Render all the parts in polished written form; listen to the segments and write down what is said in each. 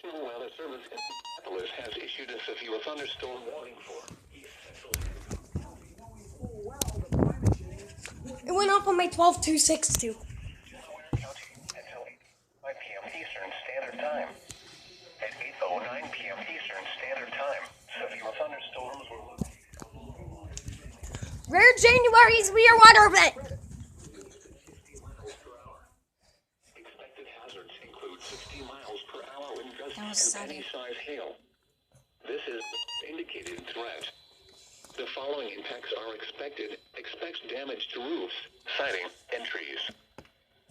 National Weather Service in Minneapolis has issued a severe thunderstorm warning for East Central. It went off on my 12-262. Delaware County until 8:05 p.m. Eastern Standard Time. At 8:09 p.m. Eastern Standard Time, severe thunderstorms were located. Rare January severe weather event. Expected hazards include 60 miles per hour wind gusts That was and sudden. any size hail. This is indicated threat. The following impacts are expected. Expect damage to roofs, siding, and trees.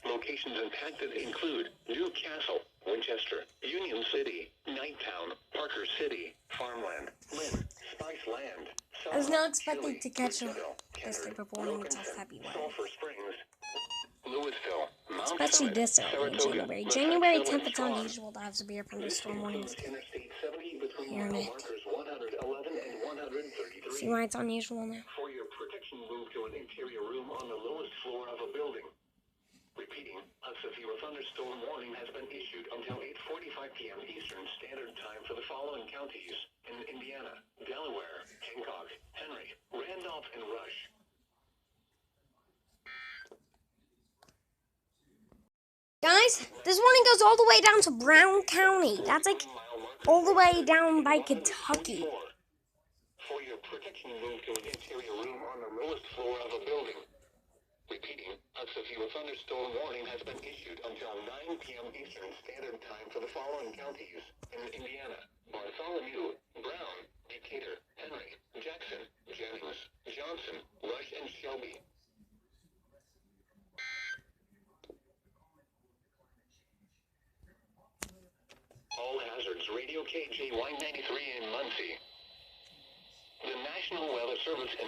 Locations impacted include Newcastle, Winchester, Union City, Nighttown, Parker City, Farmland, Lynn, Spice Land, I was not Selma, expecting to catch Richardville, this Kennard, type of warning until Wilkinson, February. Sulphur Springs, Louisville, Mount Especially Summit, this early in Saratoga, January. Lefax January Hill, 10th, and it's Strawn. unusual to have severe This thunderstorm warnings. includes Interstate 70 between Here in mile it. markers 111 and 133. See why it's unusual now? For your protection, move to an interior room on the lowest floor of a building. Repeating, a severe thunderstorm warning has been issued until 8:45 p.m. Eastern Standard Time for the following counties in Indiana, Delaware, Hancock, Henry, Randolph, and Rush. Guys, this warning goes all the way down to Brown County. That's like all the way down by Kentucky. For your protection, move to an interior room on the lowest floor of a building. Repeating, a severe thunderstorm warning has been issued until 9 p.m. Eastern Standard Time for the following counties in Indiana: Bartholomew, Brown, Decatur, Henry, Jackson, Jennings, Johnson, Rush, and Shelby. All hazards, Radio KJY 93 in Muncie. The National Weather Service in